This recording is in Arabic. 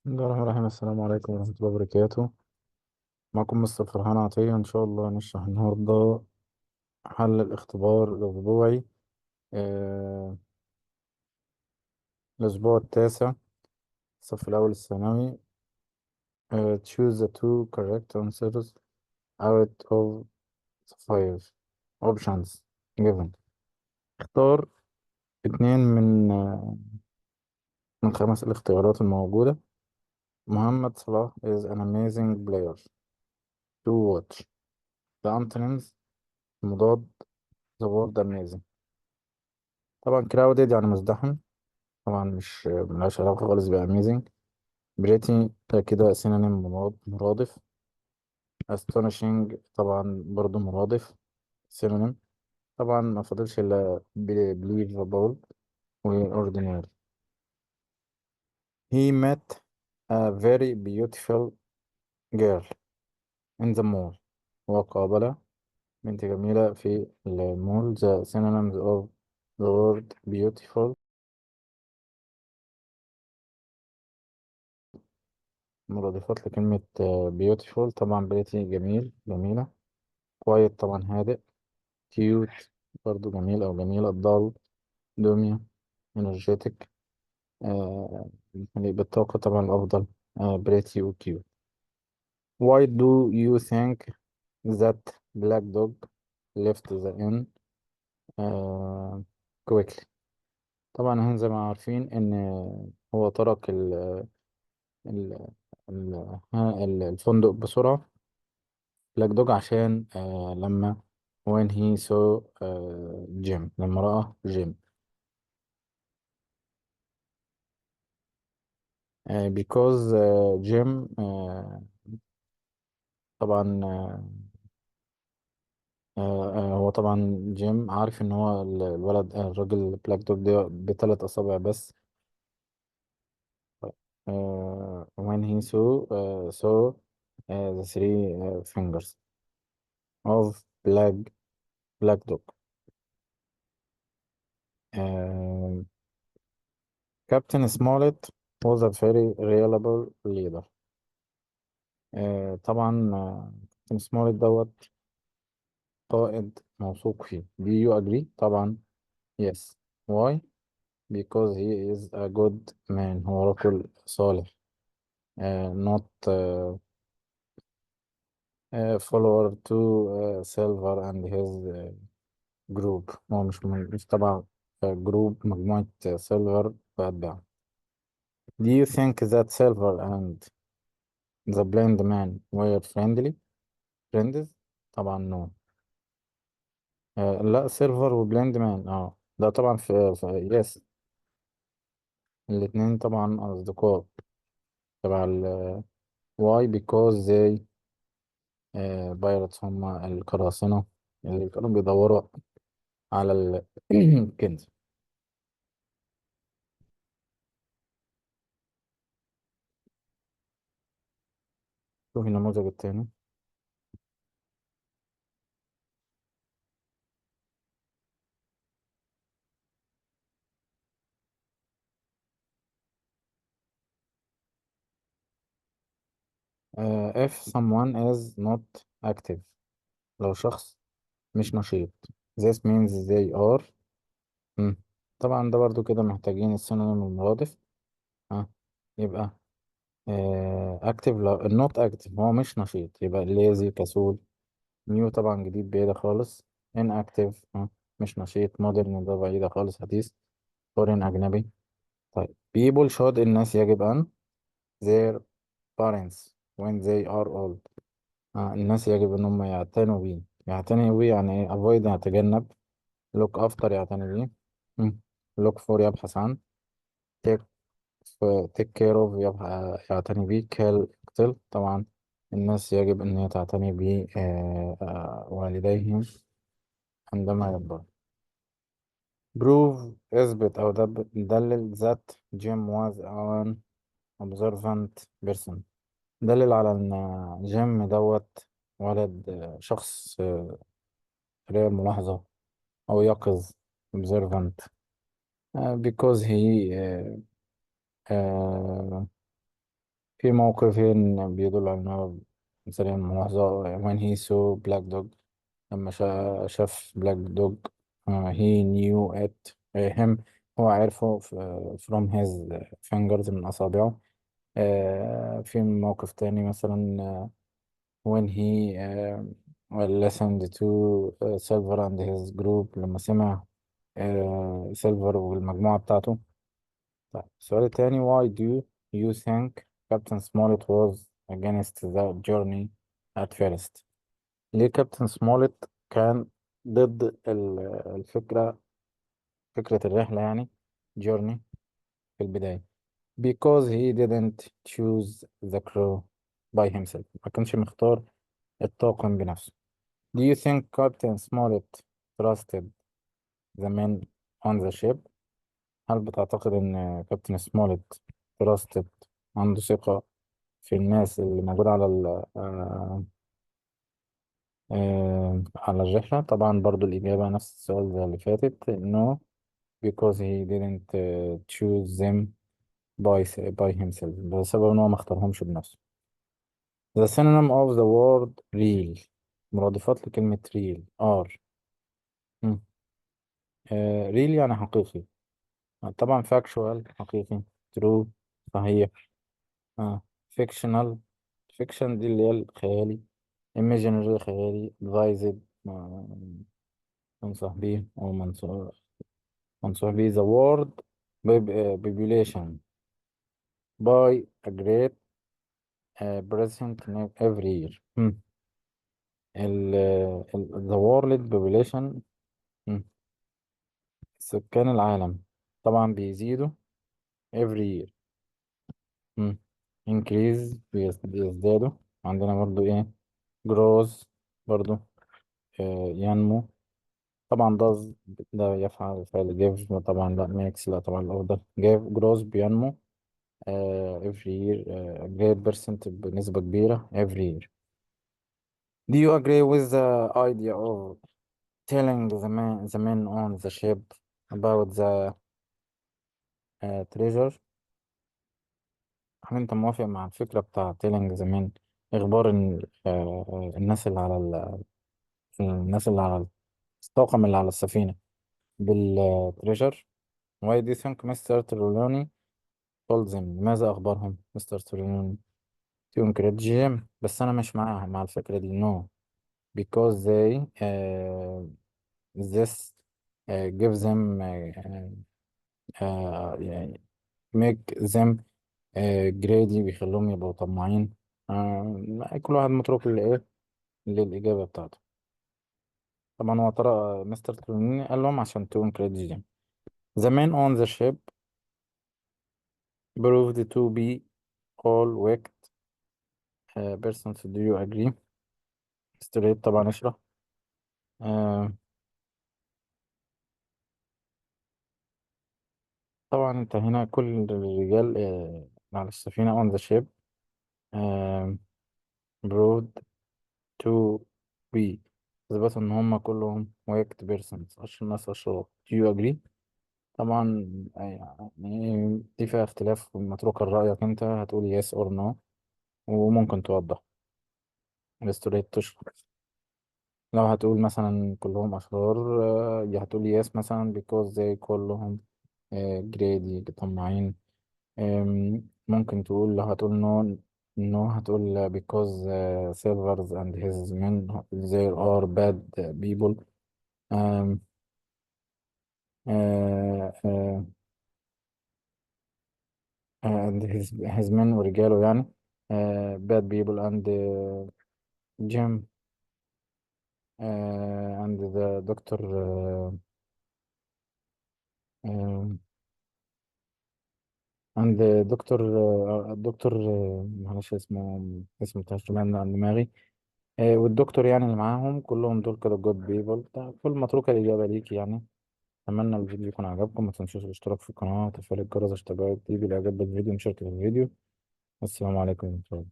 بسم الله الرحمن الرحيم. السلام عليكم ورحمة الله وبركاته. معكم مستر فرحان عطية. إن شاء الله نشرح النهاردة حل الاختبار الأسبوعي، آه الأسبوع التاسع، الصف الأول الثانوي. choose the two correct answers out of the five options given. اختار اتنين من خمس الاختيارات الموجودة. محمد صلاح is an amazing player to watch. The antonyms مضاد the word amazing. طبعا crowded يعني مزدحم، طبعا مش ملهاش علاقة خالص بأميزنج. بريتي ده كده سينونيم مرادف. astonishing طبعا برضو مرادف سينونيم. طبعا ما فاضلش إلا believable و ordinary. he met a very beautiful girl in the mall. وقابل بنت جميلة في المول. the synonyms of the word beautiful مرادفات لكلمة beautiful. طبعا بريتي جميل جميلة. quiet طبعا هادئ. كيوت برضو جميل أو جميلة. ضال دوميا انرجيتك، يعني بالطاقة طبعا الأفضل. بريتي وكيوت. Why do you think that black dog left the inn quickly؟ طبعا احنا زي ما عارفين إن هو ترك ال الفندق بسرعة. بلاك دوج عشان لما when he saw جيم، لما رأى جيم. because جيم طبعا هو طبعا جيم عارف ان هو الولد الراجل بلاك دوج ده بثلاث اصابع بس. when he saw the three fingers of black dog. Captain Smollett was a very reliable leader. طبعا كابتن سموليت دوت قائد موثوق فيه. do you agree؟ طبعا yes. why؟ because he is a good man. هو رجل صالح. not follower to Silver and his group. هو مش تبع جروب مجموعة سيلفر وأتباعه. Do you think that Silver and the blind man were friends؟ طبعا no. لا، سيلفر وبلاند مان ده طبعا في يس. الاتنين طبعا أصدقاء تبع ال why because they بايرتس هما القراصنة اللي كانوا بيدوروا على الكنز. شوف النموذج التاني. if someone is not active، لو شخص مش نشيط. this means they are. مم. طبعا ده برضو كده محتاجين السينونيم المرادف. ها يبقى active. لو not active هو مش نشيط يبقى lazy كسول. نيو طبعا جديد بعيدة خالص. inactive مش نشيط. modern ده بعيدة خالص حديث. foreign أجنبي. طيب people should الناس يجب أن their parents when they are old. الناس يجب إن هم يعتنوا بيه. يعتنوا بيه يعني إيه؟ avoid يتجنب. look after يعتني بيه. look for يبحث عن. take take care of يعتني بيه. kill يقتل. طبعا الناس يجب أن هي تعتني بوالديهم عندما يكبر. prove اثبت أو دلل that Jim was an observant person. دلل على إن جيم دوت ولد شخص سريع الملاحظة أو يقظ. observant because he في موقفين بيدل على إن هو إنسان ملاحظة. when he saw black dog، لما شاف black dog. he knew it him، هو عرفه from his fingers، من أصابعه. في موقف تاني مثلا when he listened to Silver and his group، لما سمع سيلفر والمجموعة بتاعته. طيب السؤال التاني: why do you think Captain Smollett was against the journey at first؟ ليه كابتن سموليت كان ضد الفكرة، فكرة الرحلة يعني، journey، في البداية؟ because he didn't choose the crew by himself، ما كانش مختار الطاقم بنفسه. do you think Captain Smollett trusted the men on the ship؟ هل بتعتقد إن كابتن سموليت trusted، عنده ثقة في الناس اللي موجودة على على الرحلة؟ طبعا برضو الإجابة نفس السؤال زي اللي فاتت: no because he didn't choose them by himself، بسبب إن هو ما اختارهمش بنفسه. the synonym of the word real، مرادفات لكلمة real are. مم. real يعني حقيقي. طبعا factual حقيقي، true صحيح. fictional، fiction دي اللي هي الخيالي، imaginary خيالي، advised منصح به أو منصوح به. the world population by a great percent every year. the world population، مم. سكان العالم طبعا بيزيدوا every year. increase بيزدادوا. عندنا برضو ايه grows، برضو ينمو. طبعا does ده يفعل فعل give، طبعا لا makes، لا طبعا الأفضل give. grows بينمو every year great percent بنسبة كبيرة every year. do you agree with the idea of telling the men on the ship about the treasure؟ هل انت موافق مع الفكرة بتاع telling the men، إخبار الناس اللي على الناس اللي على الطاقم اللي على السفينة بالتريجر؟ why do you think Mr. Trelawney told them؟ لماذا أخبرهم مستر تريلوني؟ to encourage them. بس أنا مش معاهم مع الفكرة دي. no because they this give them يعني make them greedy، بيخلوهم يبقوا طماعين. كل واحد متروك لإيه، للإجابة بتاعته. طبعا هو ترى مستر تريلوني قال لهم عشان to encourage them. the men on the ship proved to be all wicked persons. do you agree؟ straight طبعا اشرح. آه طبعا انت هنا كل الرجال على السفينة on the ship آه proved to be، اثبتوا ان هم كلهم wicked persons، اشهر ناس اشرار. do you agree؟ طبعا يعني دي فيها اختلاف متروكة لرأيك، انت هتقول yes or no، وممكن توضح straight تشرح. لو هتقول مثلا كلهم أشرار يا هتقول يس مثلا because they كلهم جريدي طماعين. ممكن تقول، لو هتقول نو، نو هتقول because Silvers and his men they are bad people. um, uh, uh, and his men ورجاله يعني bad people. and Jim and the doctor uh, عند دكتور الدكتور معلش اسمه بتاع الشمال عن دماغي. والدكتور يعني اللي معاهم كلهم دول كده جود بيبل. كل متروكة الإجابة ليك يعني. أتمنى الفيديو يكون عجبكم، ما تنسوش الاشتراك في القناة وتفعيل الجرس عشان تبقى تجيب الإعجاب بالفيديو ومشاركة الفيديو. والسلام عليكم ورحمة الله.